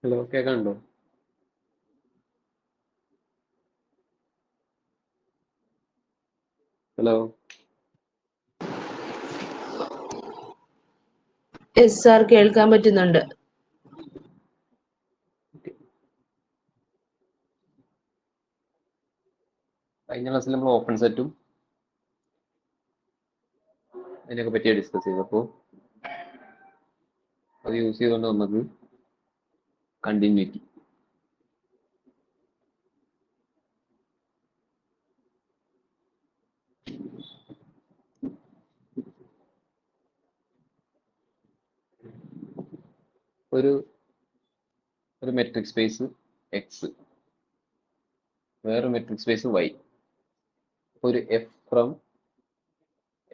Hello കേൾക്കാനുണ്ടോ? Hello Yes, sir. കേൾക്കാൻ പറ്റുന്നുണ്ട്. കഴിഞ്ഞ ക്ലാസ്സിൽ നമ്മൾ ഓപ്പൺ സെറ്റും അതിനൊക്കെ പറ്റിയാണ് ഡിസ്കസ് ചെയ്തത്. അപ്പോൾ അത് യൂസ് ചെയ്തുകൊണ്ട് നമുക്ക് കണ്ടിന്യൂറ്റി ഒരു മെട്രിക് സ്പേസ് എക്സ്, വേറെ മെട്രിക് സ്പേസ് വൈ, ഒരു F from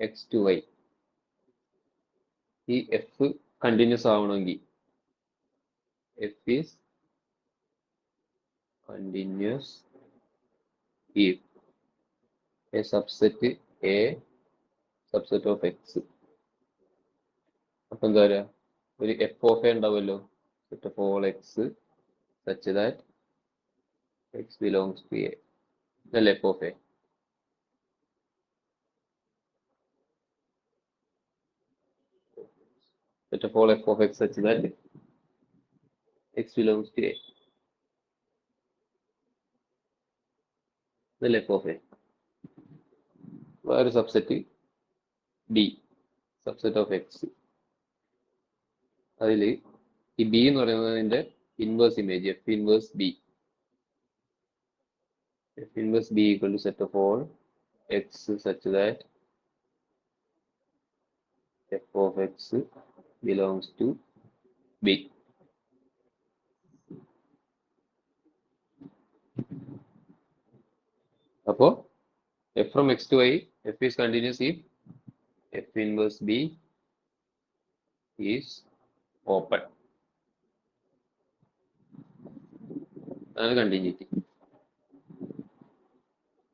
X to y. ഈ എഫ് കണ്ടിന്യൂസ് ആവണമെങ്കിൽ f is continuous if a subset A subset of X. അപ്പം എന്താ പറയുക, ഒരു എഫ് ഓഫ് എ ഉണ്ടാവുമല്ലോ, set of all X such that X belongs to A, ഇതല്ലേ F of A. Set of all f of x such that x belongs to a. ഇതല്ലേ F of a. വേറെ subset b, subset of x. അതിൽ ഈ b എന്ന് പറയുന്നതിന്റെ inverse image f inverse b. F inverse b equal to set of all X such that F of x belongs to b. അപ്പോൾ f from X to y, f is continuous if f inverse b is open. അതാണ് continuity.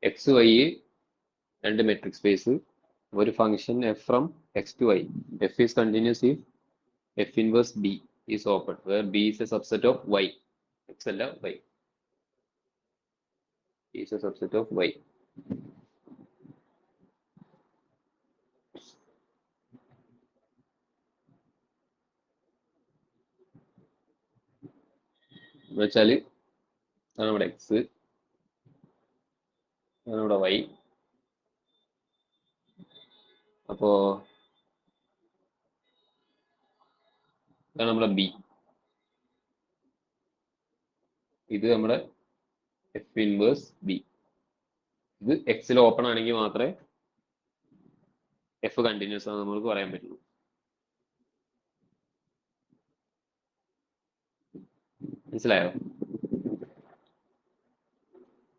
X y രണ്ട് metric space, ഒരു function f from X to y, f is continuous if f inverse b is open, where b is a subset of y. X അല്ല y, is a subset of y. എന്നുവെച്ചാൽ അതാണ് ഇവിടെ X, അതാണ് ഇവിടെ Y. അപ്പോ ഇതാണ് നമ്മുടെ B, ഇത് നമ്മുടെ എഫ് ഇൻവേഴ്സ് ബി. ഇത് എക്സിൽ ഓപ്പൺ ആണെങ്കിൽ മാത്രമേ എഫ് കണ്ടിന്യൂസ് ആണെന്ന് നമുക്ക് പറയാൻ പറ്റുള്ളൂ. മനസ്സിലായോ?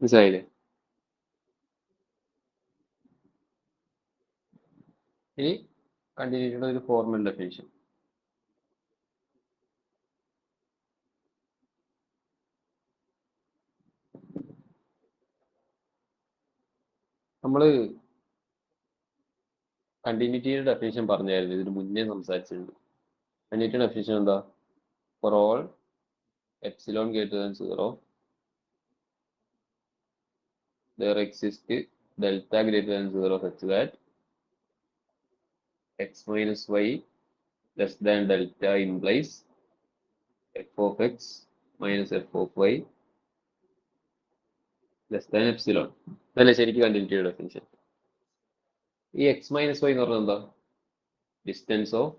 മനസ്സിലായില്ലേ? ഇനി കണ്ടിന്യൂറ്റിയുടെ ഒരു ഫോർമൽ ഡെഫിനിഷൻ. നമ്മൾ കണ്ടിന്യൂറ്റിയുടെ ഡെഫിനിഷൻ പറഞ്ഞായിരുന്നു, ഇതിന് മുന്നേ സംസാരിച്ചിട്ടുണ്ട്. കണ്ടിന്യൂറ്റിയുടെ ഡെഫിനിഷൻ എന്താ? For all epsilon greater than 0 there exists delta greater than 0 such that x minus y less than delta implies f of x minus f of y less than epsilon. അതല്ലേ ശരിക്കും കണ്ടിന്യൂറ്റിയുടെ definition. ഈ x minus y എന്ന് പറഞ്ഞാൽ എന്താ? Distance of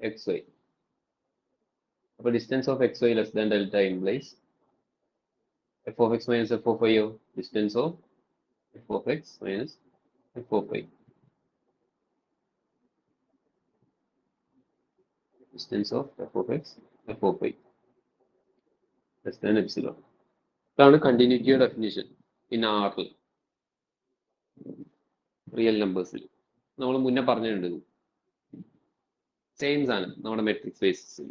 x y. അപ്പോൾ distance of x y less than delta implies F of x minus f of വൈയോ distance of F of x minus f of y. Distance of F of x f of y less than epsilon. ഇതാണ് കണ്ടിന്യൂറ്റിയുടെ definition in ആറിൽ, real നമ്പേഴ്സിൽ. നമ്മൾ മുന്നേ പറഞ്ഞിട്ടുണ്ട്. Same സാധനം നമ്മുടെ മെട്രിക് സ്പേസസിൽ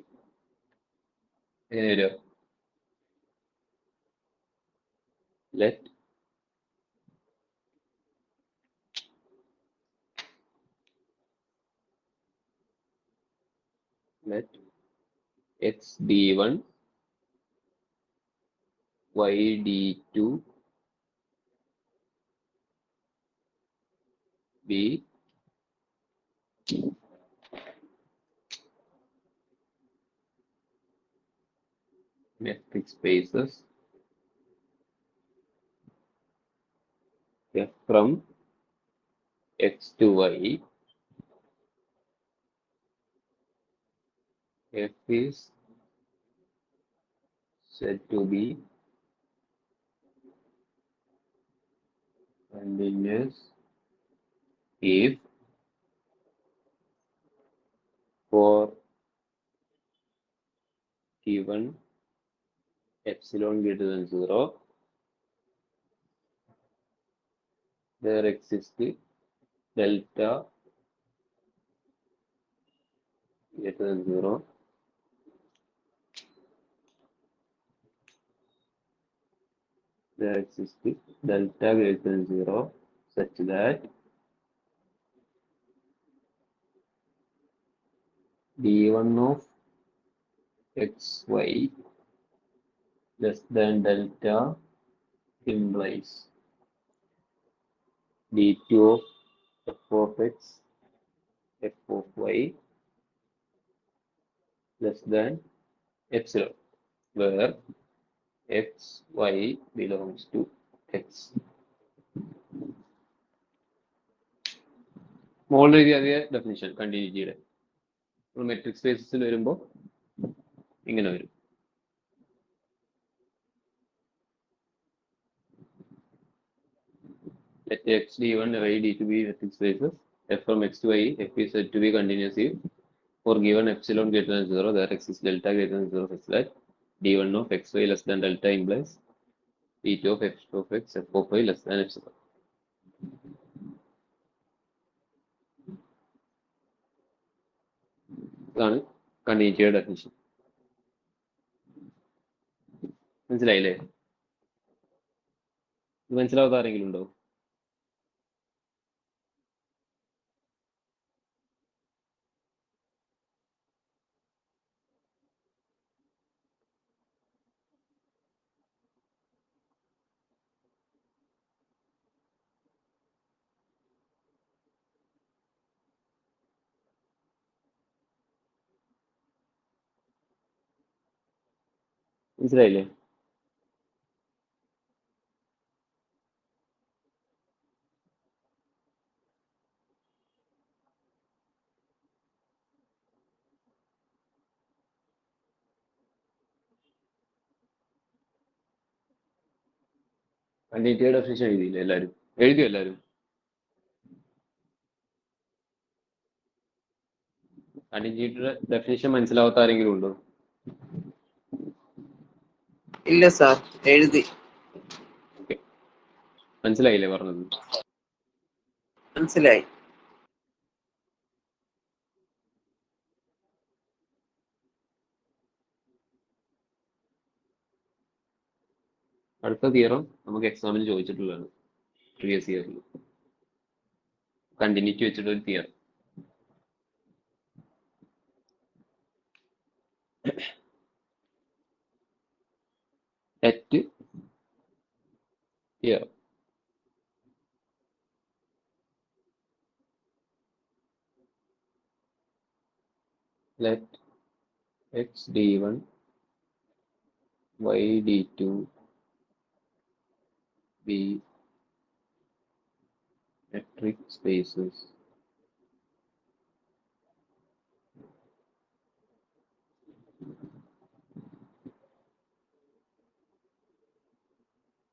എങ്ങനെ വരിക? Let let x be 1 y d2 be metric spaces f from x to y. F is said to be continuous if for given epsilon greater than 0, there exists delta greater than 0 there exists delta greater than 0 such that d1 of xy less than delta implies d2 of f of x f of y less than epsilon, where x, y belongs to x. Already അതേ definition കണ്ടിന്യൂറ്റിയുടെ metric സ്പേസസിൽ വരുമ്പോൾ ഇങ്ങനെ വരും. Let x d1 y d2 be metric spaces. F from x to y, f is said to be continuous if for given epsilon greater than 0, there exists delta greater than 0 such that d1 of xy less than delta implies d2 of f of x f of y less than epsilon. ഇതാണ് കണ്ടിന്യൂറ്റിയുടെ definition. മനസ്സിലായില്ലേ? ഇത് മനസ്സിലാവാത്ത ആരെങ്കിലും ഉണ്ടോ? മനസ്സിലായില്ലേ? കണ്ടിന്യൂറ്റിയുടെ definition എഴുതിയില്ലേ എല്ലാവരും? എഴുതിയോ എല്ലാവരും? കണ്ടിന്യൂറ്റിയുടെ ഡെഫിനിഷൻ മനസ്സിലാവാത്ത ആരെങ്കിലും ഉണ്ടോ? ഇല്ല സാർ, എഴുതി. മനസ്സിലായില്ലേ പറഞ്ഞത്? മനസ്സിലായി. അടുത്ത തിയറം നമുക്ക് എക്സാമിന് ചോദിച്ചിട്ടുള്ളതാണ് പ്രീവിയസ് ഇയറിൽ. കണ്ടിന്യൂറ്റി വെച്ചിട്ട് ഒരു theorem. Let theorem. Let x d1 y d2 be metric spaces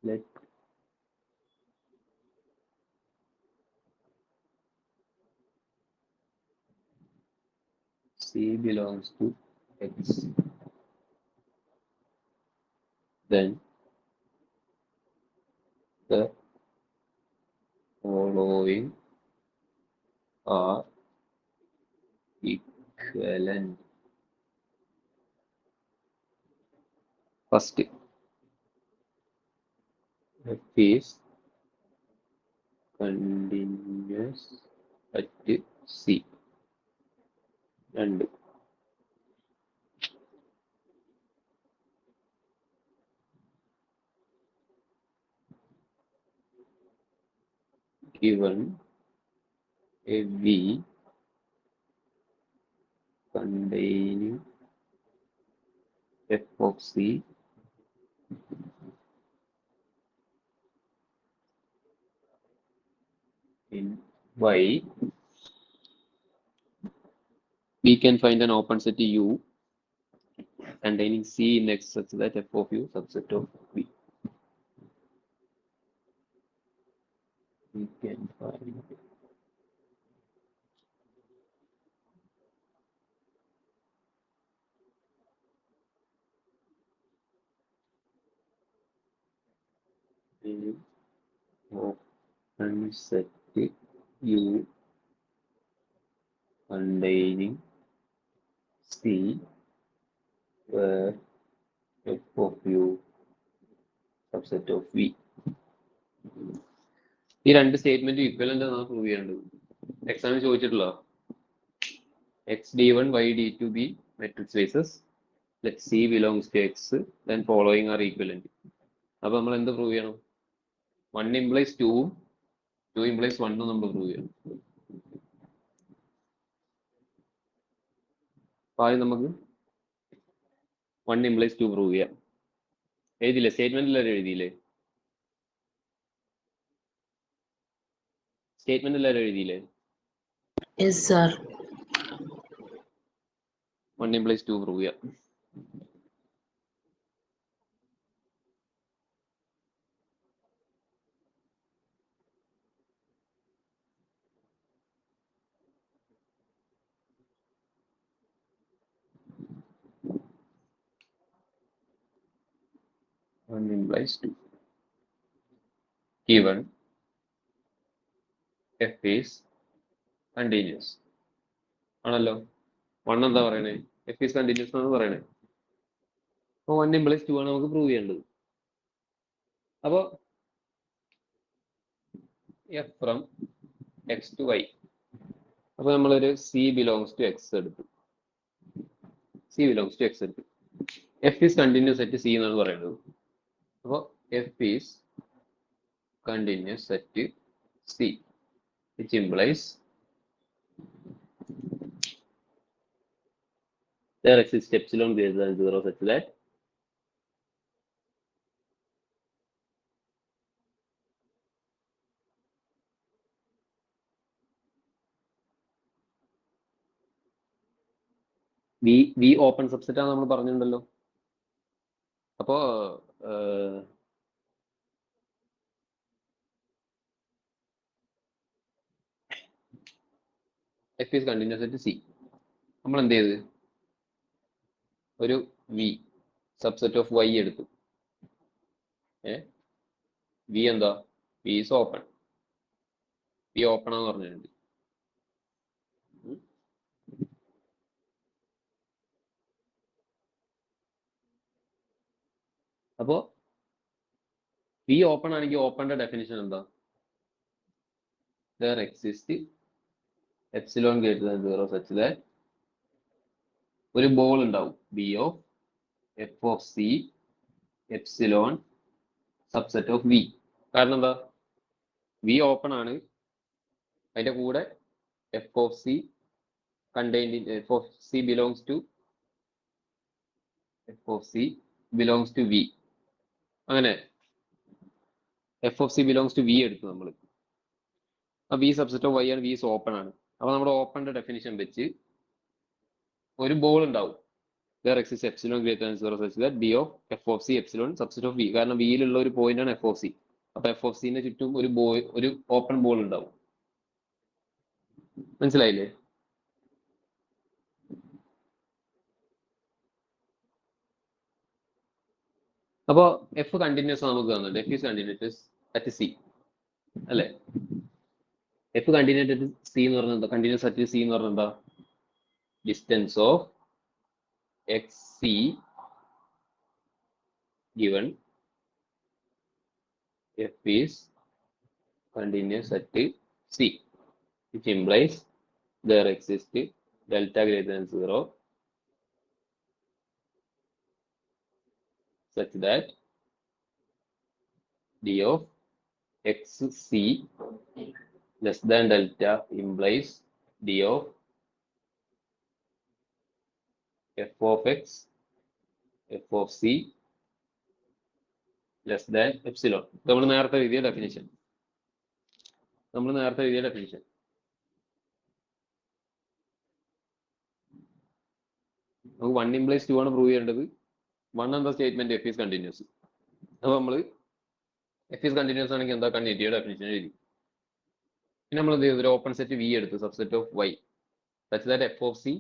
let c belongs to x, then the following are equivalent. First, f is continuous at c, and given a V containing f of c in Y, we can find an open set U containing C in X such that f of U subset of V. We can find an open set U containing C where f of U subset of V. ഈ രണ്ട് statement equivalent ആണ് prove ചെയ്യേണ്ടത്. എക്സാമിന് ചോദിച്ചിട്ടുള്ള x d one y d two be metric spaces let c belongs to x then following are equivalent. അപ്പൊ നമ്മൾ എന്ത് prove ചെയ്യണം? 1 implies 2-ഉം 2 implies 1-ഉം നമ്മൾ പ്രൂവ് ചെയ്യണം. അപ്പൊ ആദ്യം നമുക്ക് 1 implies 2 പ്രൂവ് ചെയ്യാം. എഴുതിയില്ലേ? സ്റ്റേറ്റ്മെന്റിൽ എഴുതിയില്ലേ? സ്റ്റേറ്റ്മെന്റ് എഴുതിയില്ലേ? Yes, sir. 1 implies 2 പ്രൂവ് ചെയ്യാം. One implies 2. Given f is continuous. ആണല്ലോ. 1 എന്താ പറയണേ? f is continuous എന്നാണ് പറയണേ. അപ്പോൾ 1 implies 2 ആണ് നമുക്ക് പ്രൂവ് ചെയ്യേണ്ടത്. അപ്പോൾ f from x to y. അപ്പോൾ നമ്മളൊരു c belongs to x എടുത്തു. c belongs to x എടുത്തു. f is continuous at c എന്നാണ് പറയുന്നത്. അപ്പോൾ f is continuous at c, which implies there exists epsilon greater than 0 such that V open subset ആണ് നമ്മൾ പറഞ്ഞിട്ടുണ്ടല്ലോ. അപ്പോ f is continuous at C. നമ്മൾ എന്ത് ചെയ്ത് ഒരു V സബ്സെറ്റ് ഓഫ് Y എടുത്തു. V എന്താ? V is open. V open ആണെന്ന് പറഞ്ഞിട്ടുണ്ട്. അപ്പോ V ഓപ്പൺ ആണെങ്കിൽ ഓപ്പണിന്റെ ഡെഫിനിഷൻ എന്താ? There exists epsilon greater than 0 such that ഒരു ബോൾ ഉണ്ടാവും B of f of C epsilon subset of V. കാരണം എന്താ? V ഓപ്പൺ ആണ്, അതിന്റെ കൂടെ f of C contained in f of C belongs to V. അങ്ങനെ f of C belongs to V എടുത്തു നമ്മൾ. ആ V സബ്സെറ്റ് ഓഫ് Y ആണ്, V is ഓപ്പൺ ആണ്. അപ്പൊ നമ്മുടെ ഓപ്പണിന്റെ ഡെഫിനിഷൻ വെച്ച് ഒരു ബോൾ ഉണ്ടാവും. There exists epsilon greater than 0 such that B of f of C epsilon subset of V. കാരണം V യിലുള്ള ഒരു പോയിന്റ് ആണ് f of C. അപ്പൊ f of C ന്റെ ചുറ്റും ഒരു ഓപ്പൺ ബോൾ ഉണ്ടാവും. മനസ്സിലായില്ലേ? അപ്പോ എഫ് കണ്ടിന്യൂസ് നമുക്ക് തന്നിട്ടുണ്ട്. F is continuous at C അല്ലേ? എഫ് കണ്ടിന്യൂസ് അറ്റ് സി എന്ന് പറഞ്ഞാൽ എന്താ? കണ്ടിന്യൂസ് അറ്റ് സി എന്ന് പറഞ്ഞാൽ എന്താ? Distance of x C given f is continuous at C, which implies there exists delta greater than 0 such that d of xc less than delta implies d of f of x f of c less than epsilon. നമ്മൾ നേരത്തെ എഴുതിയ definition. നമുക്ക് 1 implies 2 ആണ് prove ചെയ്യേണ്ടത്. 1 എന്താ statement f is continuous. അപ്പോൾ നമ്മൾ f is continuous ആണെങ്കിൽ എന്താ കണ്ടിന്യൂറ്റിയുടെ ഡെഫിനിഷൻ എഴുതി. പിന്നെ നമ്മൾ എന്ത് ചെയ്തു? ഒരു ഓപ്പൺ സെറ്റ് v എടുത്തു, subset of y such that f of c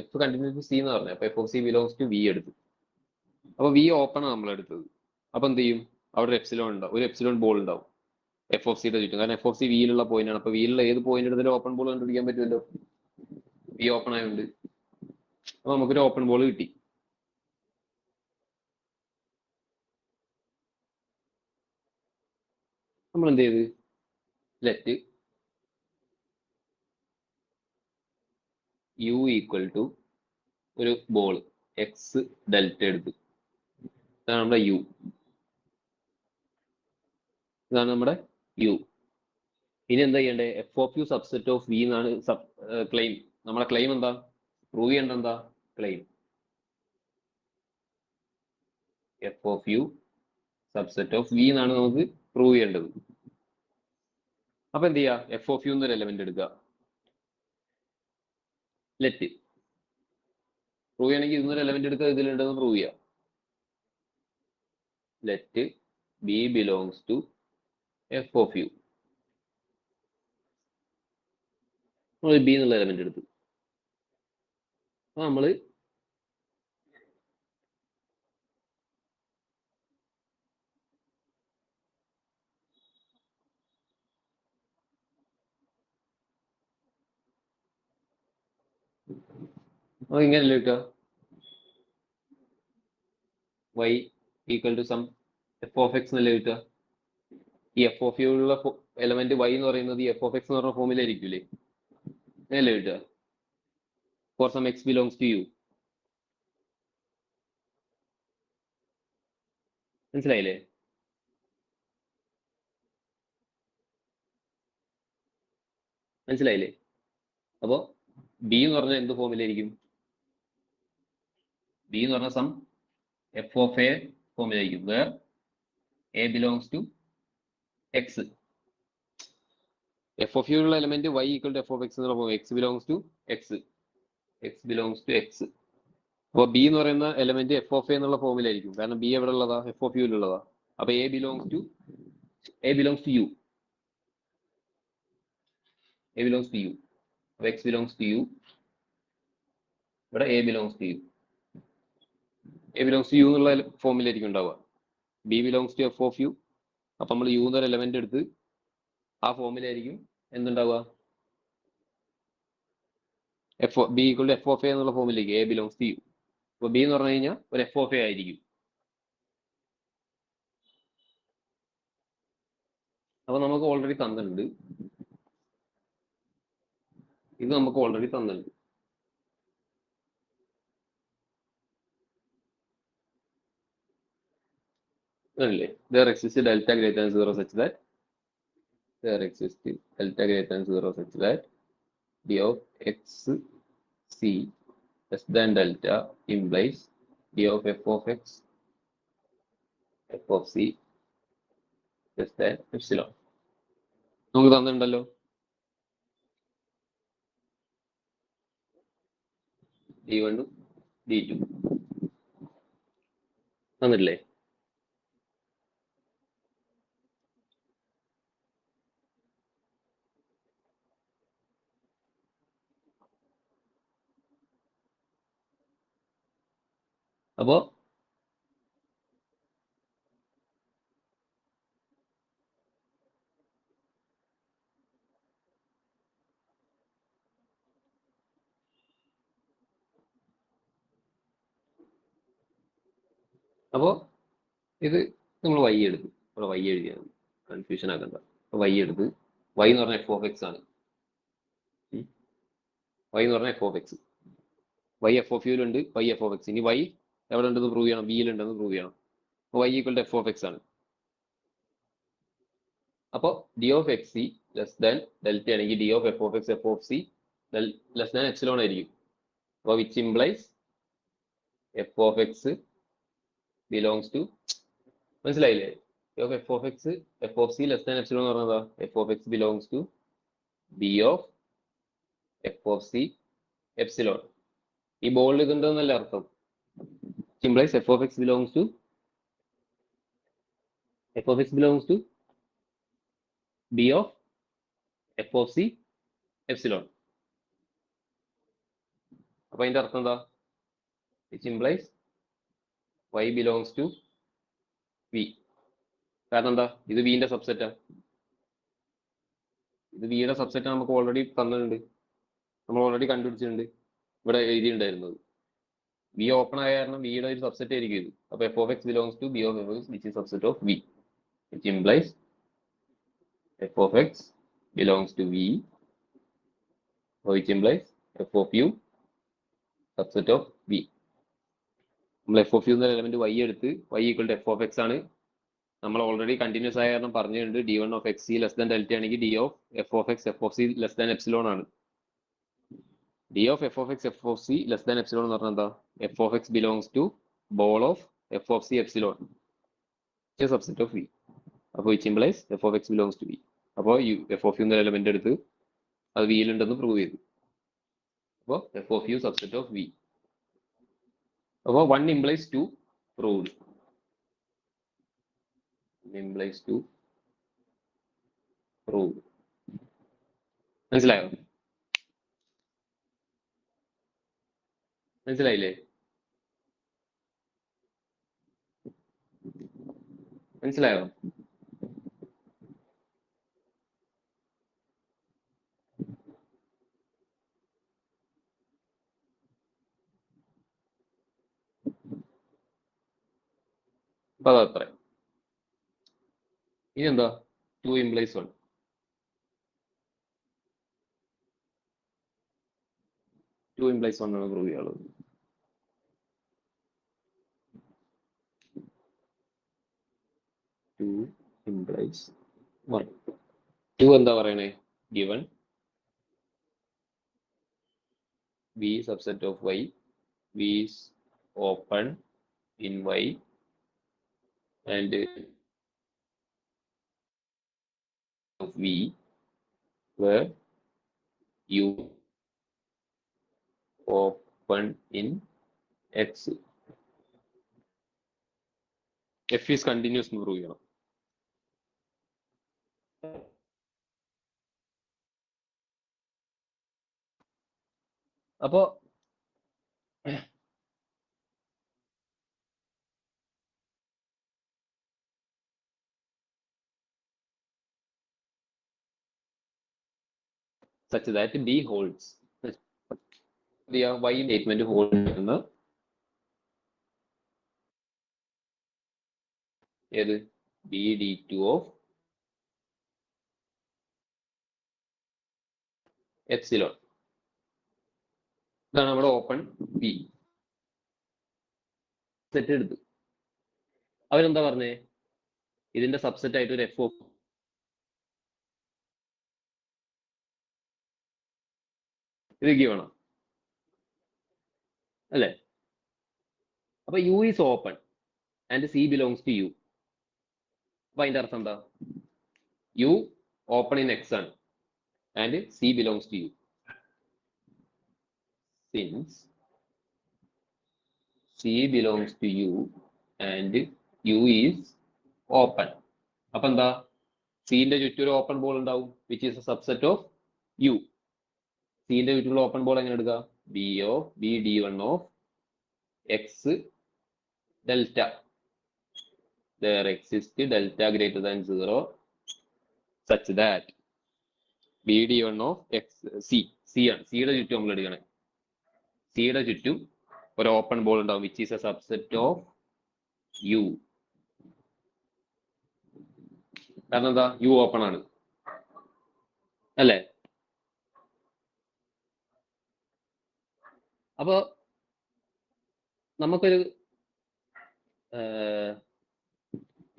f continuous c എന്ന് പറഞ്ഞു. അപ്പൊ f of c belongs to v എടുത്തു. അപ്പൊ v ഓപ്പൺ ആണ് നമ്മൾ എടുത്തത്. അപ്പൊ എന്ത് ചെയ്യും? അവിടെ ഒരു എപ്സിലോൺ ഉണ്ടാവും, ഒരു എപ്സിലോൺ ബോൾ ഉണ്ടാവും എഫ് ഓഫ് സിയുടെ ചുറ്റും. കാരണം എഫ് ഓഫ് സി വിയിലുള്ള പോയിന്റ് ആണ്. അപ്പൊ വിയിലുള്ള ഏത് പോയിന്റ് എടുത്താലും ഓപ്പൺ ബോൾ കണ്ടുപിടിക്കാൻ പറ്റുമല്ലോ, വി ഓപ്പൺ ആയതുകൊണ്ട്. അപ്പൊ നമുക്കൊരു ഓപ്പൺ ബോൾ കിട്ടി. നമ്മൾ എന്ത് ചെയ്ത്? ലെറ്റ് യു ഈക്വൽ ടു ഒരു ബോൾ എക്സ് ഡെൽറ്റ എടുത്ത്. ഇതാണ് നമ്മുടെ യു. ഇതാണ് നമ്മുടെ യു. ഇനി എന്താ ചെയ്യണ്ടേ? F of U subset of v എന്നാണ് ക്ലെയിം. നമ്മുടെ ക്ലെയിം എന്താ? പ്രൂവ് ചെയ്യേണ്ട എന്താ? Claim f of U subset of v എന്നാണ് നമുക്ക് പ്രൂവ് ചെയ്യേണ്ടത്. അപ്പൊ എന്ത് ചെയ്യാ? എഫ് ഓഫ് യു എന്നൊരു എലമെന്റ് എടുക്കുക. ലെറ്റ് പ്രൂവ് ചെയ്യണമെങ്കിൽ ഇന്നൊരു എലമെന്റ് എടുക്കുക, ഇതിലുണ്ടെന്ന് പ്രൂവ് ചെയ്യാം. Let b belongs to f of u. നമ്മൾ ബി എന്നുള്ള എലമെന്റ് എടുത്തു. അപ്പൊ നമ്മള് ഇങ്ങനല്ലേ കിട്ടുക? y equal to some f of X എന്നല്ലേ കിട്ടുക? ഈ എഫ് ഓഫ് യു ഉള്ള എലമെന്റ് y എന്ന് പറയുന്നത് ഈ എഫ് ഓഫ് എക്സ് എന്ന് പറഞ്ഞ ഫോമിലായിരിക്കൂലേ? അങ്ങനല്ലേ കിട്ടുക? For some x belongs to u. മനസ്സിലായില്ലേ? മനസ്സിലായില്ലേ? അപ്പോ ബി എന്ന് പറഞ്ഞാൽ എന്ത് ഫോമിലായിരിക്കും? ബി എന്ന് പറഞ്ഞ സം എഫ് ഓഫ് എ ഫോമിലായിരിക്കും, where a belongs to x. F of u ഉള്ള element y equal to f of x എന്നുള്ള form, x belongs to x, x belongs to x. അപ്പോൾ ബി എന്ന് പറയുന്ന എലമെന്റ് എഫ് ഓഫ് എ എന്നുള്ള ഫോമിലായിരിക്കും, കാരണം b എവിടെ ഉള്ളതാ? എഫ് ഓഫ് യുവിലുള്ളതാ. അപ്പൊ a belongs to u, a belongs to u. അപ്പൊ എക്സ് ബിലോങ്സ് ടു യു, ഇവിടെ a belongs to u. A belongs to u എന്നുള്ള ഫോമിലായിരിക്കും ഉണ്ടാവുക. B belongs to f of u. അപ്പൊ നമ്മൾ യു എന്നൊരു എലമെന്റ് എടുത്ത് ആ ഫോമിലായിരിക്കും എന്തുണ്ടാവുക? B equal to f of a എന്നുള്ള ഫോമിലേക്ക് എ ബിലോങ്സ് ടു യു. അപ്പൊ ബി എന്ന് പറഞ്ഞു കഴിഞ്ഞാൽ ഒരു എഫ് ഓഫ് എ ആയിരിക്കും. അപ്പൊ നമുക്ക് ഓൾറെഡി തന്നിട്ടുണ്ട്, ഇത് നമുക്ക് ഓൾറെഡി തന്നിട്ടുണ്ട്. അല്ലേ? There exists delta greater than 0 such that d of x c less than delta implies d of f of x f of c less than epsilon. നമുക്ക് തന്നിട്ടുണ്ടല്ലോ. d1 d2 തന്നിട്ടില്ലേ? അപ്പോ ഇത് നമ്മൾ y എടുത്തു. ഇവിടെ y എഴുതിയാണ്, confusion ആക്കണ്ട. y എടുത്ത് y എന്ന് പറഞ്ഞ എഫ് ഓഫ് എക്സ് ആണ്. y എന്ന് പറഞ്ഞ f of x, y f of യുയിലുണ്ട്, y എഫ് ഓഫ് എക്സ്. ഇനി y എവിടെ ഉണ്ടെന്ന് പ്രൂവ് ചെയ്യണം? വിയിലുണ്ടെന്ന് പ്രൂവ് ചെയ്യണം. y equal to f of x ആണ്. അപ്പോൾ d of x c less than delta ആണെങ്കിൽ d of F of c less than epsilon ആയിരിക്കും. അപ്പോൾ which implies F of x belongs to, മനസ്സിലായില്ലേ? F of c less than epsilon എന്ന് പറഞ്ഞതാ f of x belongs to b of F of C epsilon. ഈ ബോളിൽ ഇതുണ്ടെന്നല്ല അർത്ഥം. Implies F of x belongs to b of F of C epsilon. അപ്പൊ അതിന്റെ അർത്ഥം എന്താ? Which implies y belongs to v. കാരണം എന്താ? ഇത് വിന്റെ സബ്സെറ്റാ. ഇത് വിയുടെ സബ്സെറ്റ് നമുക്ക് ഓൾറെഡി തന്നിട്ടുണ്ട്, നമ്മൾ ഓൾറെഡി കണ്ടുപിടിച്ചിട്ടുണ്ട്, ഇവിടെ എഴുതിയിട്ടുണ്ടായിരുന്നത്. വി ഓപ്പൺ ആയ കാരണം വിയുടെ ഒരു സബ്സെറ്റ് ആയിരിക്കും ഇത്. അപ്പൊ f of x belongs to b of f x which is subset of V, which implies F of x belongs to v, which implies F of U subset of v. നമ്മൾ f of u എന്ന element y എടുത്ത് y equal to f of x ആണ്. നമ്മൾ already continuous ആയ കാരണം പറഞ്ഞിട്ടുണ്ട് d one of x c less than delta ആണെങ്കിൽ d of F of c less than epsilon ആണ്. D of F of c less than epsilon എന്ന് പറഞ്ഞാൽ എന്താ? F of x belongs to ball of F of C epsilon subset of v. അപ്പോൾ which implies F of x belongs to v. അപ്പോൾ f of u എന്ന element എടുത്ത് അത് വിയിലുണ്ടെന്ന് prove ചെയ്തു. അപ്പോൾ f of U subset of v. അപ്പോൾ 1 implies 2 proved. Implies 2 proved. മനസ്സിലായോ? മനസ്സിലായില്ലേ? മനസ്സിലായോ? അപ്പൊ അതത്ര. ഇനി എന്താ? 2 implies 1. 2 implies 1 ആണ് പ്രൂവ് ചെയ്യാനുള്ളത്. Two implies 1. 2 എന്താ പറയണേ? Given V subset of Y, V is open in Y and of V where U open in X. F is continuous എന്ന് പ്രൂവ് ചെയ്യണം. അപ്പോ such that B holds. Y statement hold ചെയ്യുന്ന ഏത്? B d2 of epsilon. ഇതാണ് നമ്മുടെ open B set എടുത്ത്. അവരെന്താ പറഞ്ഞേ? ഇതിന്റെ സബ്സെറ്റ് ആയിട്ട് ഒരു എഫ് ഓഫ് ഇത് ഗിവണം അല്ലേ? അപ്പൊ u is open and c belongs to u. അപ്പൊ അതിന്റെ അർത്ഥം എന്താ? യു ഓപ്പൺ ഇൻ എക്സ് ആണ് and c belongs to u. Since c belongs to u and u is open. അപ്പൊ എന്താ? സിന്റെ ചുറ്റും ഒരു ഓപ്പൺ ബോൾ ഉണ്ടാവും which is a subset of u. സിന്റെ ചുറ്റുള്ള ഓപ്പൺ ബോൾ എങ്ങനെ എടുക്കുക? B D one of X delta. There exists delta greater than 0 such that B d1 of x C ആണ്. സിയുടെ ചുറ്റും നമ്മൾ എടുക്കണേ. സിയുടെ ചുറ്റും ഒരു ഓപ്പൺ ബോൾ ഉണ്ടാവും which is a subset of u. കാരണം എന്താ? യു ഓപ്പൺ ആണ് അല്ലേ? അപ്പൊ നമുക്കൊരു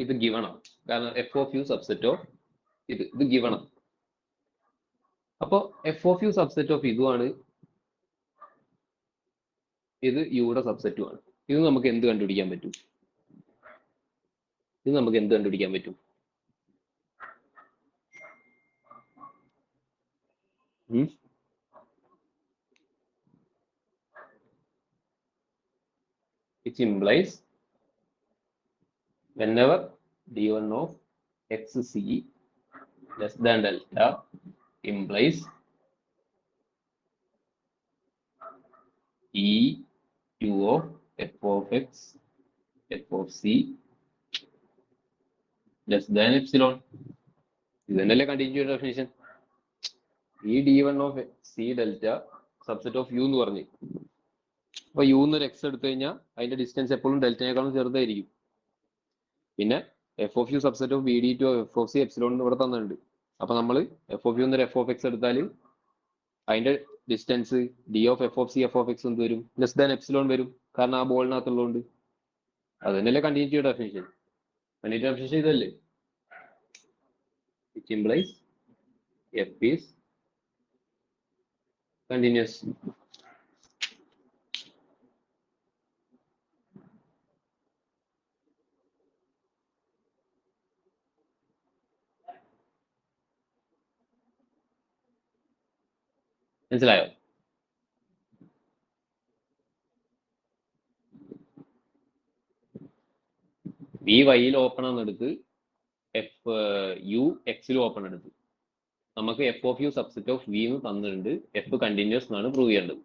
ഇത് ഗിവൺ ആണ്. കാരണം f of U subset of ഇത് ഗിവൺ ആണ്. അപ്പോൾ f of U subset of ഇതുമാണ്, ഇത് യുടെ സബ്സെറ്റുമാണ്. ഇത് നമുക്ക് എന്ത് കണ്ടുപിടിക്കാൻ പറ്റും? Which implies whenever d1 of xc less than delta implies e2 of f of x f of c less than epsilon. ഇത് തന്നെയല്ലേ കണ്ടിന്യൂറ്റി ഡെഫിനിഷൻ. ഈ d1 of c delta subset of u എന്ന് പറഞ്ഞു. അപ്പൊ യു എന്നൊരു X എടുത്തു കഴിഞ്ഞാൽ അതിന്റെ ഡിസ്റ്റൻസ് എപ്പോഴും ഡെൽറ്റയേക്കാളും ചെറുതായിരിക്കും. പിന്നെ f of U subset of B D two f of C epsilon ഇവിടെ തന്നിട്ടുണ്ട്. അപ്പൊ നമ്മൾ എഫ് ഓഫ് യു എന്നൊരു എഫ് ഓഫ് എക്സ് എടുത്താൽ അതിന്റെ distance d of F of c f of x എന്ത് വരും? ലെസ് ദാൻ എപ്സിലോൺ വരും. കാരണം ആ ബോളിനകത്തുള്ളതുകൊണ്ട്. അത് തന്നെയല്ലേ കണ്ടിന്യൂറ്റി ഡെഫിനിഷൻ. കണ്ടിന്യൂറ്റി ഡെഫിനിഷൻ ഇതല്ലേ? Which implies f is continuous. മനസ്സിലായോ? വി വൈയിൽ ഓപ്പൺ ആണെടുത്ത് എഫ് യു എക്സിൽ ഓപ്പൺ എടുത്ത് നമുക്ക് F of U subset of V എന്ന് തന്നിട്ടുണ്ട്. എഫ് കണ്ടിന്യൂസ് എന്നാണ് പ്രൂവ് ചെയ്യേണ്ടത്.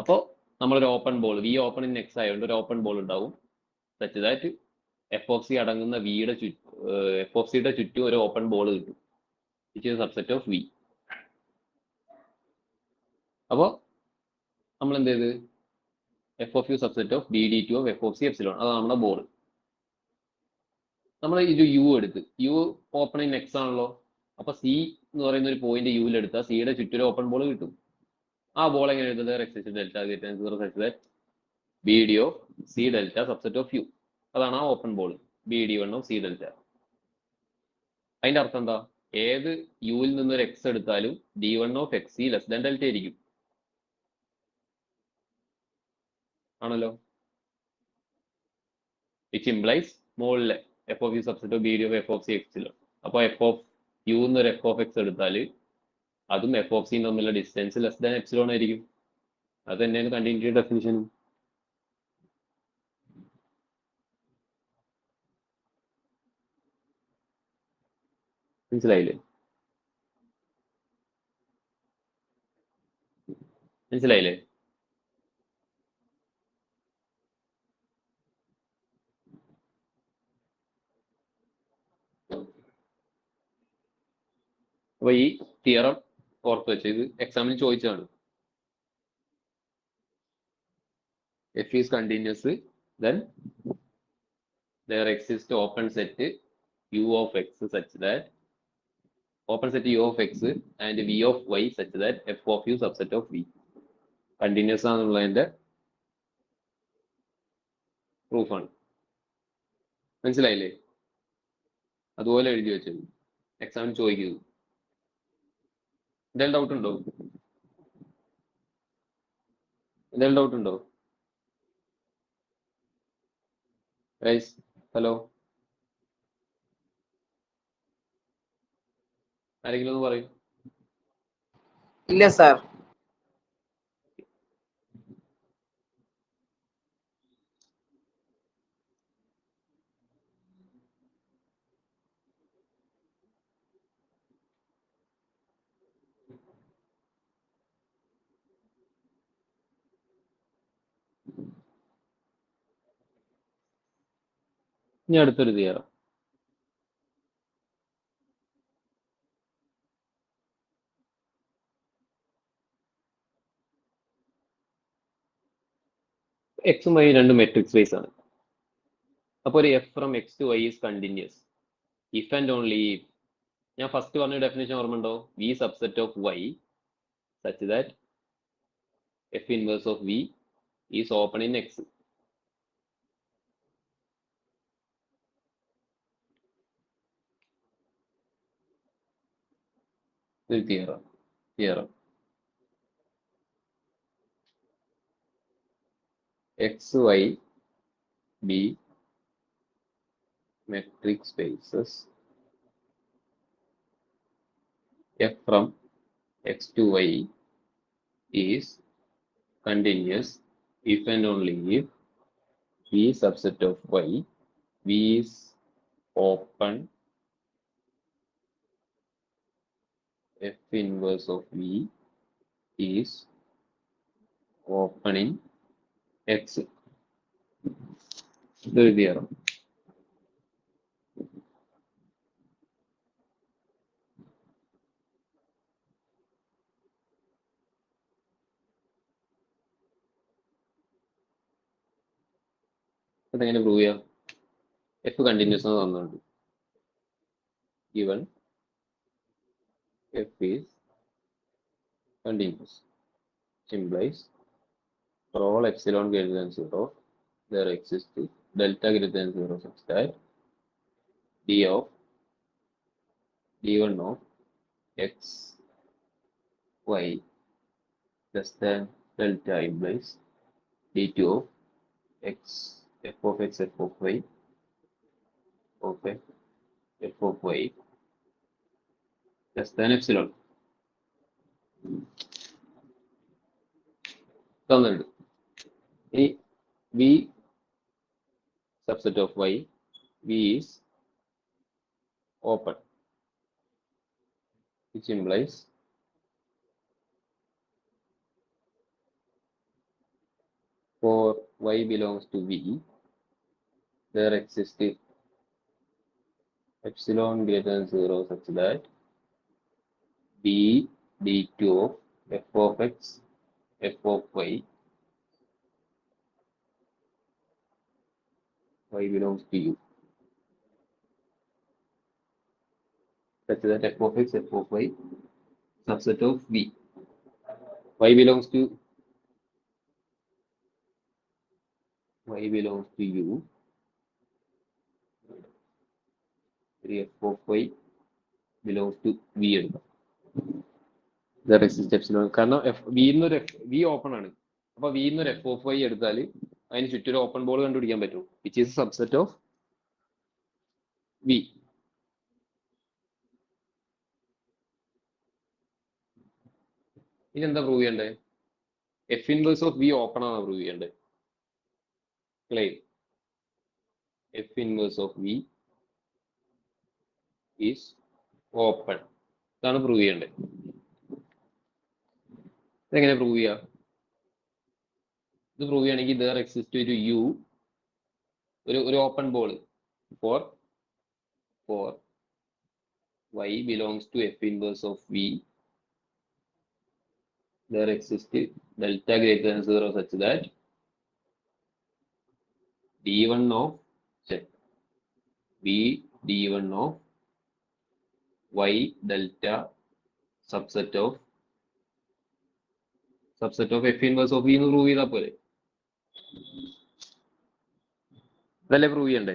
അപ്പോൾ നമ്മളൊരു open ball, V open in X ആയതുകൊണ്ട് ഒരു ഓപ്പൺ ബോൾ ഉണ്ടാവും. Such that F of C അടങ്ങുന്ന വിയുടെ എഫ് ഓഫ് സിയുടെ ചുറ്റും ഒരു ഓപ്പൺ ബോൾ കിട്ടും. Which is subset of v. അപ്പോൾ നമ്മൾ എന്ത് ചെയ്ത് F of U subset of B D two of F of C epsilon, അതാണ് നമ്മുടെ ബോൾ. നമ്മൾ ഇത് യു എടുത്ത്, യു ഓപ്പൺ ഇൻ എക്സ് ആണല്ലോ. അപ്പൊ സി എന്ന് പറയുന്ന ഒരു പോയിന്റ് യുവിൽ എടുത്താൽ സിയുടെ ചുറ്റും ഓപ്പൺ ബോൾ കിട്ടും. ആ ബോൾ എങ്ങനെ എഴുതുന്നത്? X delta b d of c delta subset of u. അതാണ് ആ open ball, b D one of c delta. അതിന്റെ അർത്ഥം എന്താ? ഏത് യുവിൽ നിന്നൊരു എക്സ് എടുത്താലും d one of x c less than delta ആയിരിക്കും. ആണല്ലോ. വിച്ച് ഇംപ്ലൈസ് മുകളിലെ f of U subset of B d of F of c എക്സിലോ. അപ്പോൾ എഫ് ഓഫ് യു എന്നൊരു എഫ് ഓഫ് എക്സ് എടുത്താൽ അതും എഫ് ഓഫ് സി തമ്മിലുള്ള ഡിസ്റ്റൻസ് ലെസ് ദാൻ എപ്സിലോൺ ആയിരിക്കും. അത് തന്നെയാണ് കണ്ടിന്യൂറ്റി ഡെഫിനിഷനും. മനസ്സിലായില്ലേ? മനസ്സിലായില്ലേ? അപ്പൊ ഈ തിയറം ഓർത്ത് വെച്ച് ഇത് എക്സാമിന് ചോദിച്ചതാണ്. F is continuous, then there exists open set u of x such that open set u of x and v of y such that f of u subset of v continuous ആണെന്നുള്ളതിന്റെ പ്രൂഫാണ്. മനസ്സിലായില്ലേ? അതുപോലെ എഴുതി വെച്ചത് എക്സാമിന് ചോദിക്കുന്നത്. എന്തെങ്കിലും doubt ഉണ്ടോ? ഹലോ, ആരെങ്കിലും ഒന്ന് പറയൂ. ഇല്ല സാർ. ഇനി അടുത്തൊരു തിയറം. എക്സും വൈ രണ്ട് മെട്രിക് സ്പേസ് ആണ്. അപ്പോൾ ഒരു F from X to Y is continuous if and only if, ഞാൻ ഫസ്റ്റ് പറഞ്ഞ ഡെഫിനേഷൻ ഓർമ്മ ഉണ്ടോ? V subset of Y such that F inverse of V is open in X. The theorem. X, Y, B metric spaces F from X to Y is continuous if and only if V subset of Y, V is open, F inverse of V is open in X. The theorem. അതെങ്ങനെ prove ചെയ്യാം? F continuous എന്ന് തന്നുണ്ട്. Given f is continuous, which implies for all epsilon greater than 0, there exists delta greater than 0 such that d of d1 of x, y less than delta implies d2 of x, f of x, f of y, of x, f of y less than epsilon. തന്നിട്ടുണ്ട്. ഇനി v subset of y, v is open, which implies for y belongs to v, there exists epsilon greater than 0 such that d d2 of f of x, f of y, y belongs to u, such that f of x, f of y subset of v, y belongs to u, f of y belongs to v എടുക്കാം. There exists epsilon കാരണം v open ആണ്. അപ്പൊ v എന്നൊരു f of y എടുത്താൽ അതിന് ചുറ്റൊരു open ball കണ്ടുപിടിക്കാൻ പറ്റും, which is a subset of v. ഇനി എന്താ പ്രൂവ് ചെയ്യണ്ടേ? F inverse of V open ആണ് പ്രൂവ് ചെയ്യണ്ടേ. Claim F inverse of V is open, ഇതാണ് പ്രൂവ് ചെയ്യണ്ടേ. ഇതെങ്ങനെ പ്രൂവ് ചെയ്യാം? ഇത് പ്രൂവ് ചെയ്യണമെങ്കിൽ ദർ എക്സിസ്റ്റ് ഒരു യു, ഒരു open ball for y belongs to f inverse of v, there exists delta greater than 0 such that d1 of v d1 of y delta subset of f inverse of v എന്ന് prove ചെയ്താൽ പോലെ. ഇതല്ലേ prove ചെയ്യണ്ടേ?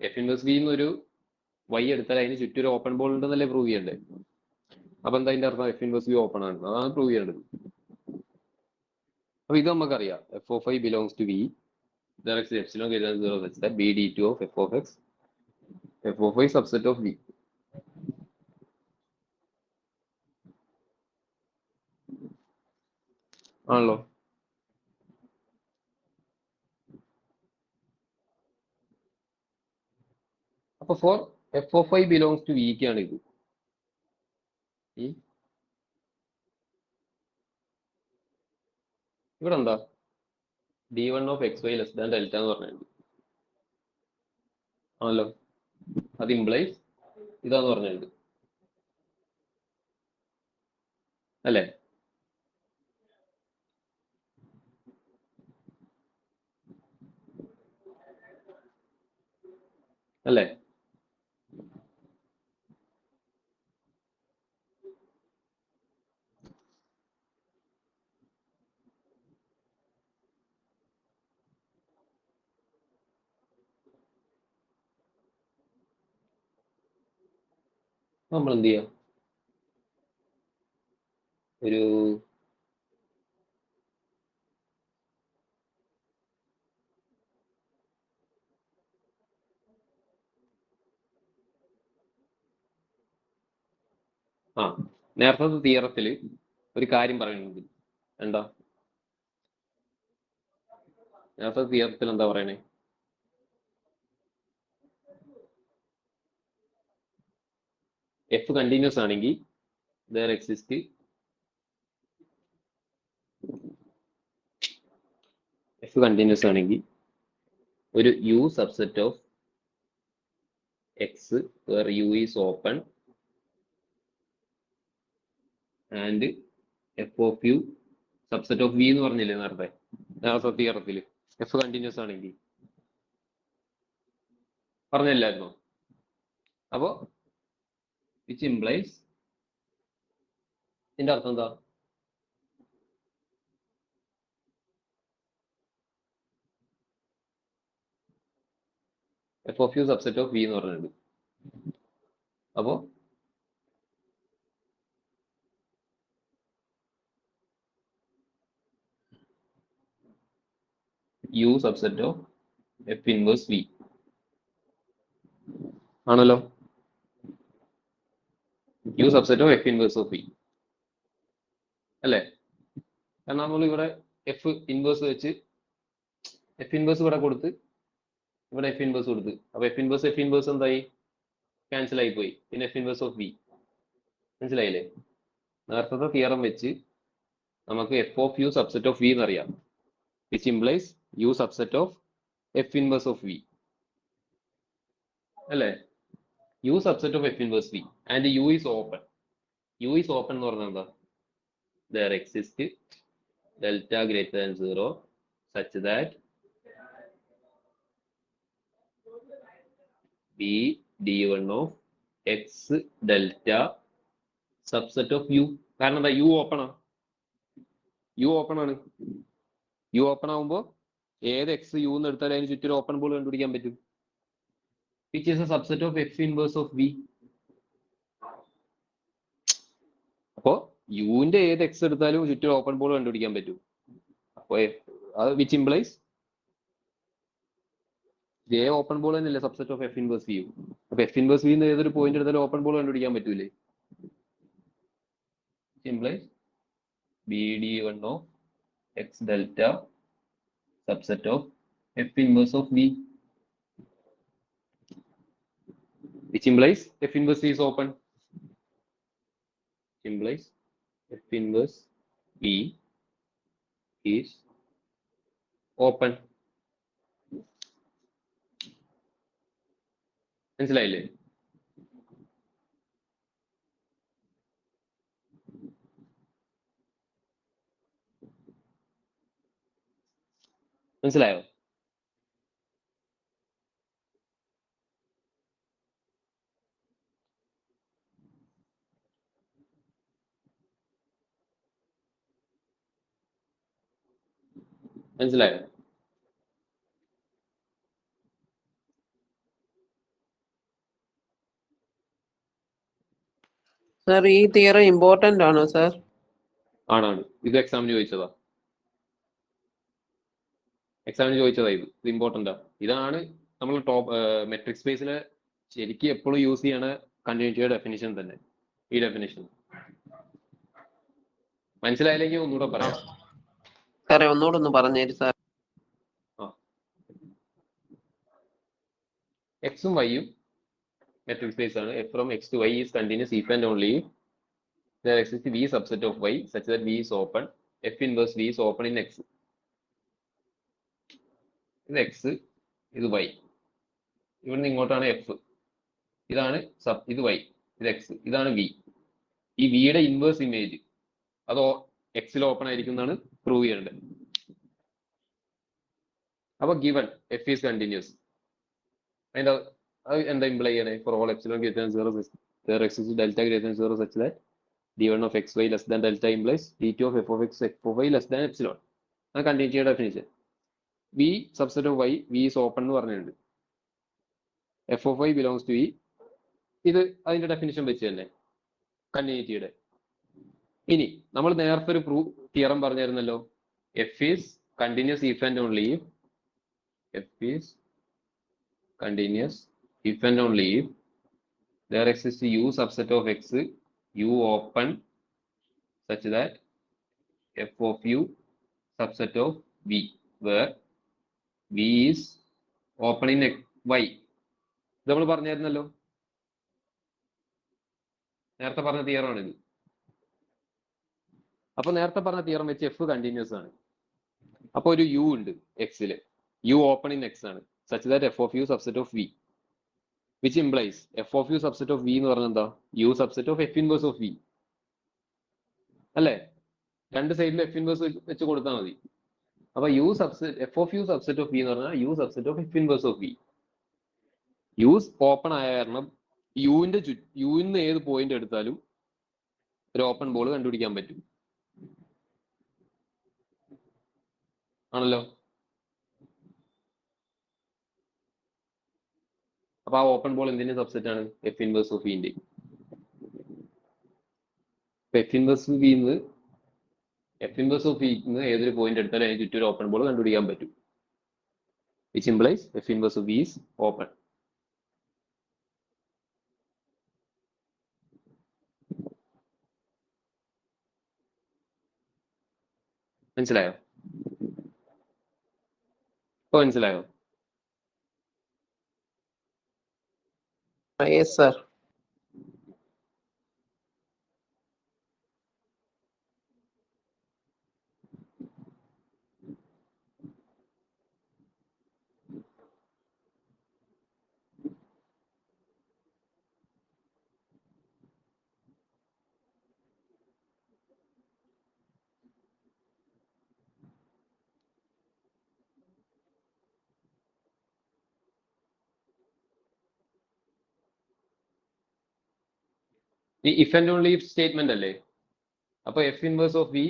F inverse V എന്നൊരു y എടുത്താൽ അതിന് ചുറ്റൊരു open ball ഉണ്ടെന്നല്ലേ prove ചെയ്യണ്ടേ. അപ്പൊ എന്താ അതിന്റെ അർത്ഥം? എഫ് ഇൻവേഴ്സ് വി ഓപ്പൺ ആണ്, അതാണ് പ്രൂവ് ചെയ്യേണ്ടത്. അപ്പൊ ഇത് നമുക്കറിയാം, F of I belongs to V, there is epsilon greater than 0 such that b d2 of f of x, f of y subset of v. ആണല്ലോ. അപ്പൊ for f of I belongs to വിക്കാണ് ഇത്. ഇവിടെ എന്താ d1 of xy less than delta എന്ന് പറഞ്ഞിട്ടുണ്ട് ആണല്ലോ. അത് ഇംപ്ലൈസ് ഇതാന്ന് പറഞ്ഞിട്ടുണ്ട് അല്ലേ. അല്ലേ? നമ്മൾ എന്ത് ചെയ്യാം? ഒരു നേരത്തെ തിയറത്തിൽ ഒരു കാര്യം പറയുന്നുണ്ട്. എന്താ നേരത്തെ തിയറത്തിൽ എന്താ പറയണേ? എഫ് കണ്ടിന്യൂസ് ആണെങ്കിൽ there exist എഫ് കണ്ടിന്യൂസ് ആണെങ്കിൽ ഒരു U subset of X where U is open and F of U subset of V എന്ന് പറഞ്ഞില്ലേ നേരത്തെ തിയറത്തിൽ എഫ് കണ്ടിന്യൂസ് ആണെങ്കിൽ പറഞ്ഞല്ലായിരുന്നോ? അപ്പോ വിച്ച് ഇംപ്ലൈസ് ഇതിന്റെ അർത്ഥം എന്താ? F of U subset of V എന്ന് പറഞ്ഞിട്ടുണ്ട്. അപ്പോ u subset of F inverse v ആണല്ലോ. U subset of F inverse of v അല്ലേ? കാരണം നമ്മൾ ഇവിടെ എഫ് ഇൻവേഴ്സ് വെച്ച് എഫ് ഇൻവേഴ്സ് ഇവിടെ കൊടുത്ത് ഇവിടെ എഫ് ഇൻവേഴ്സ് കൊടുത്ത് അപ്പൊ എഫ് ഇൻവേഴ്സ് എന്തായി? ക്യാൻസൽ ആയി പോയി. പിന്നെ എഫ് ഇൻവേഴ്സ് ഓഫ് വി മനസ്സിലായില്ലേ? നേരത്തെ തിയറം വെച്ച് നമുക്ക് F of U subset of v എന്നറിയാം. Which implies U subset of F inverse of v അല്ലേ? U subset of F inverse v and u is open. U is open എന്ന് പറഞ്ഞാൽ എന്താ? there exist delta greater than 0 such that b d1 of x delta subset of u. കാരണം എന്താ? U open ആണ്. You open ആണ്. You open ആകുമ്പോൾ ഏത് X U എന്ന് എടുത്താലും അതിന് ചുറ്റും ഓപ്പൺ ബോൾ കണ്ടുപിടിക്കാൻ പറ്റും. Which is a subset of F inverse of V. അപ്പോ യുവിന്റെ ഏത് എക്സ് എടുത്താലും ചുറ്റും ഓപ്പൺ ബോൾ കണ്ടുപിടിക്കാൻ പറ്റും. അപ്പോ അത് which implies j open ball തന്നെയല്ലേ subset of F inverse v. അപ്പൊ എഫ് ഇൻവേഴ്സ് വി ഏതൊരു പോയിന്റ് എടുത്താലും ഓപ്പൺ ബോൾ കണ്ടുപിടിക്കാൻ പറ്റൂലേ? Implies b D one of X delta subset of F inverse of V which implies f inverse v is open. implies f inverse v is open. മനസ്സിലായില്ലേ? മനസ്സിലായോ? മനസ്സിലായോ? Sir ഈ theory important ആണോ sir? ആണാണ്. ഇത് എക്സാമിന് ചോദിച്ചതാ. ഇത് ഇമ്പോർട്ടൻ്റാ. ഇതാണ് നമ്മൾ ടോപ്പ് മെട്രിക് സ്പേസിലെ ശരിക്കും എപ്പോഴും യൂസ് ചെയ്യണ കണ്ടിന്യൂറ്റിയുടെ ഡെഫിനിഷൻ തന്നെ. ഈ ഡെഫിനിഷൻ മനസ്സിലായില്ലെങ്കിൽ ഒന്നുകൂടെ പറയാം. സാറേ ഒന്നുകൂടെ ഒന്ന് പറഞ്ഞേര് സാർ. എക്സും വൈയും മെട്രിക് സ്പേസ് ആണ്. F from X to Y is continuous if and only if there exists v subset of y such that v is open. f inverse v is open in x. ഇത് X, ഇത് Y, ഇവിടുന്ന് ഇങ്ങോട്ടാണ് F, ഇതാണ് ഇത് Y, ഇത് X, ഇതാണ് V. ഈ വിയുടെ ഇൻവേഴ്സ് ഇമേജ് അത് എക്സിൽ ഓപ്പൺ ആയിരിക്കും എന്നാണ് പ്രൂവ് ചെയ്യേണ്ടത്. അപ്പൊ ഗിവൺ എഫ് ഈസ് കണ്ടിന്യൂസ്. അതിന്റെ എന്താ ഇംപ്ലൈ ചെയ്യണേ? For all epsilon greater than 0 there exists delta greater than 0 such that d1 of xy less than delta implies dt of f of x f of y less than epsilon. അത് കണ്ടിന്യൂറ്റിയുടെ definition. V subset of y, v is open എന്ന് പറഞ്ഞിട്ടുണ്ട്. F of y belongs to v ഇത് അതിന്റെ definition വെച്ച് തന്നെ കണ്ടിന്യൂറ്റിയുടെ. ഇനി നമ്മൾ നേരത്തെ ഒരു തിയറം പറഞ്ഞിരുന്നല്ലോ, F is continuous if and only if F is continuous if and only if there exists u subset of x, u open such that f of u subset of v, where v is open in y. ഇത് നമ്മൾ പറഞ്ഞായിരുന്നല്ലോ, നേരത്തെ പറഞ്ഞ തിയറാണ് ഇത്. അപ്പൊ നേരത്തെ പറഞ്ഞ theorem വെച്ച് F continuous ആണ്. അപ്പൊ ഒരു യു ഉണ്ട് എക്സില്, യു ഓപ്പൺ ഇൻ എക്സ് ആണ്, such that F of U subset of V, which implies F of U subset of V എന്ന് പറഞ്ഞാൽ എന്താ, u subset of F inverse of v അല്ലേ? രണ്ട് സൈഡിലും എഫ് ഇൻവേഴ്സ് വെച്ച് കൊടുത്താൽ മതി. അപ്പൊ u subset f of U subset of V എന്ന് പറഞ്ഞാൽ u subset of F inverse of v. U's open ആയ കാരണം യുവിന്ന് ഏത് പോയിന്റ് എടുത്താലും ഒരു ഓപ്പൺ ബോൾ കണ്ടുപിടിക്കാൻ പറ്റും, ആണല്ലോ. അപ്പൊ ആ ഓപ്പൺ ബോൾ എന്തിന്റെ സബ്സെറ്റ് ആണ്? എഫ് ഇൻവേഴ്സ് ഓഫ് വിന്റെ. എഫ് ഇൻവേഴ്സ് വിന്ന് എഫ് ഇൻവേഴ്സ് ഓഫ് വിന്ന് ഏതൊരു പോയിന്റ് എടുത്താലും അതിന് ചുറ്റും ഒരു ഓപ്പൺ ബോൾ കണ്ടുപിടിക്കാൻ പറ്റും, which implies f inverse of V is open. മനസ്സിലായോ? ഇപ്പൊ മനസ്സിലായോ? Yes sir. ഈ if and only if statement അല്ലേ? അപ്പൊ f inverse of V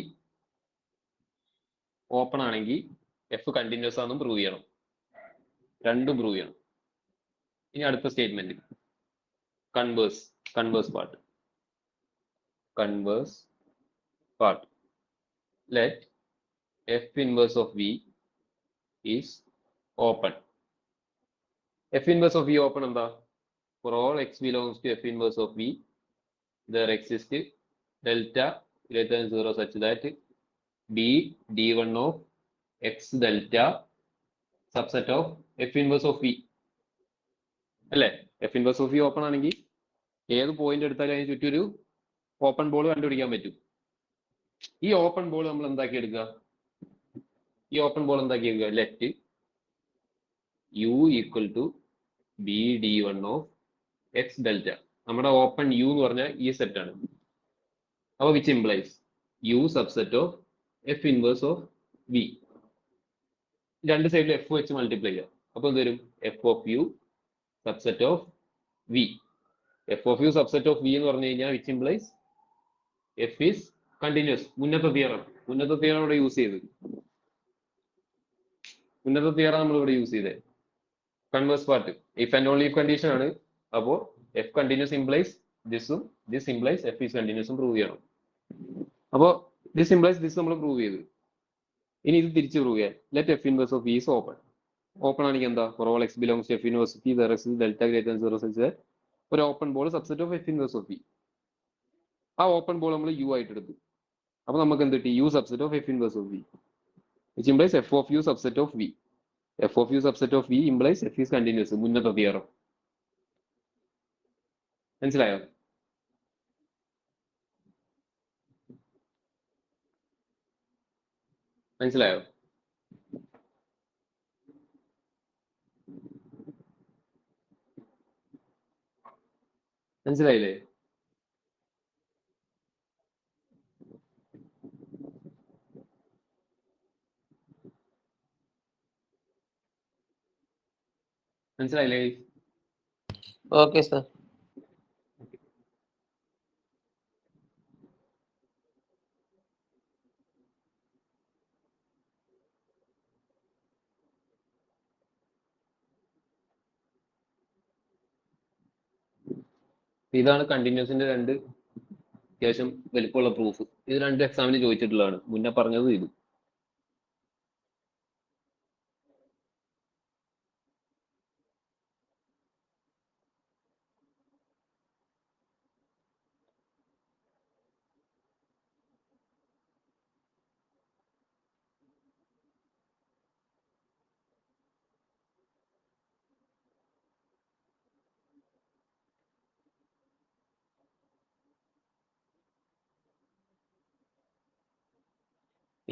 open ആണെങ്കിൽ എഫ് കണ്ടിന്യൂസ് ആണെന്നും പ്രൂവ് ചെയ്യണം, രണ്ടും പ്രൂവ് ചെയ്യണം. ഇനി അടുത്ത statement converse part let f inverse of V is open. F inverse of V open എന്താ? For all x belongs to f inverse of v there exists delta greater than 0 such that d1 of x delta subset of f inverse of v അല്ലേ? F inverse of V open ആണെങ്കിൽ ഏത് point എടുത്താലും അതിന് ചുറ്റൊരു open ball കണ്ടുപിടിക്കാൻ പറ്റും. ഈ open ball നമ്മൾ എന്താക്കി എടുക്കുക? Let U equal to B D one of X delta. നമ്മുടെ ഓപ്പൺ യു എന്ന് പറഞ്ഞാൽ ഈ സെറ്റ് ആണ്. അപ്പൊ which implies U subset of F inverse of V. രണ്ട് സൈഡിൽ എഫ് വെച്ച് മൾട്ടിപ്ലൈ ചെയ്യാം. അപ്പൊ എന്ത് വരും? F of U subset of V. F of U subset of V എന്ന് പറഞ്ഞു കഴിഞ്ഞാൽ which implies F is continuous. മുന്നത്തെ തിയറം ഇവിടെ യൂസ് ചെയ്ത്, നമ്മൾ ഇവിടെ യൂസ് ചെയ്തേ converse part if and only if condition ആണ്. അപ്പോ എഫ് കണ്ടിന്യൂസ് ഇംപ്ലൈസ് ദിസും ദിസ് ഇംപ്ലൈസ് എഫ് ഈസ് കണ്ടിന്യൂസും പ്രൂവ് ചെയ്യണം. അപ്പോ ദിസ് ഇംപ്ലൈസ് ദിസ് നമ്മൾ പ്രൂവ് ചെയ്തു. ഇനി ഇത് തിരിച്ച് പ്രൂവ് ചെയ്യാൻ let f inverse of V is open ആണെങ്കിൽ എന്താ? For all x belongs to f inverse of v there exists delta greater than 0 such that ഒരു open ball subset of F inverse of v. ആ open ball നമ്മൾ U ആയിട്ട് എടുത്തു. അപ്പൊ നമുക്ക് എന്ത് കിട്ടി? U subset of F inverse of V which implies F of U subset of V. F of U subset of V implies F is continuous. മുന്നത്തെ theorem മനസ്സിലായോ? മനസ്സിലായോ? മനസ്സിലായില്ലേ? മനസ്സിലായില്ലേ? Okay sir. ഇതാണ് കണ്ടിന്യൂസിന്റെ രണ്ട് അത്യാവശ്യം വലിപ്പമുള്ള പ്രൂഫ്. ഇത് രണ്ട് എക്സാമിന് ചോദിച്ചിട്ടുള്ളതാണ്. മുന്നേ പറഞ്ഞത് ഇത്.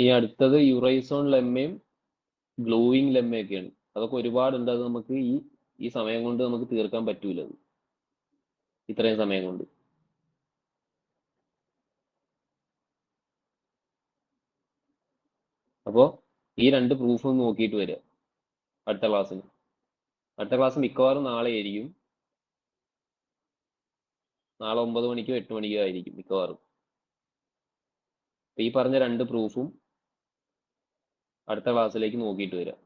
ഈ അടുത്തത് യുറൈസോൺ ലെമ്മയും ഗ്ലൂയിങ് ലെമ്മയൊക്കെയാണ്. അതൊക്കെ ഒരുപാടുണ്ട്. അത് നമുക്ക് ഈ സമയം കൊണ്ട് നമുക്ക് തീർക്കാൻ പറ്റൂല അത്, ഇത്രയും സമയം കൊണ്ട്. അപ്പോൾ ഈ രണ്ട് പ്രൂഫ് നോക്കിയിട്ട് വരിക അടുത്ത ക്ലാസ്സിന്. അടുത്ത ക്ലാസ് മിക്കവാറും നാളെ ആയിരിക്കും. നാളെ 9 മണിക്കോ 8 മണിക്കോ ആയിരിക്കും മിക്കവാറും. ഈ പറഞ്ഞ രണ്ട് പ്രൂഫും അടുത്ത ക്ലാസ്സിലേക്ക് നോക്കിയിട്ട് വരാം.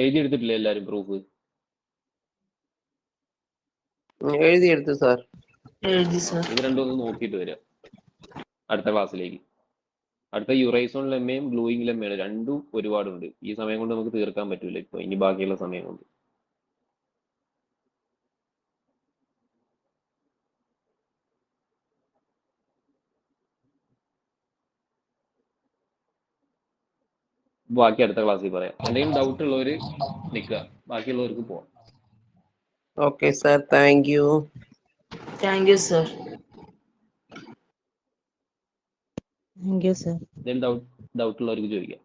എഴുതിയെടുത്തിട്ടില്ലേ എല്ലാവരും പ്രൂഫ്? എഴുതിയെടുത്തു സാർ. എഴുതി സർ. ഇത് രണ്ടും ഒന്ന് നോക്കിയിട്ട് വരാം അടുത്ത ക്ലാസ്സിലേക്ക്. അടുത്ത യുറൈസോൺ ലെമ്മയും ഗ്ലൂയിങ് ലെമ്മയാണ്. രണ്ടും ഒരുപാടുണ്ട്. ഈ സമയം കൊണ്ട് നമുക്ക് തീർക്കാൻ പറ്റൂല ഇപ്പൊ, ഇനി ബാക്കിയുള്ള സമയം കൊണ്ട്. ബാക്കി അടുത്ത ക്ലാസ്സിൽ പറയാം. എന്തെങ്കിലും ഡൗട്ട് ഉള്ളവര് നിൽക്കുക, ബാക്കിയുള്ളവർക്ക് പോവാം. Okay sir, thank you. Thank you, sir. Thank you, sir. എന്തെങ്കിലും ഡൗട്ട് ഉള്ളവർക്ക് ചോദിക്കാം.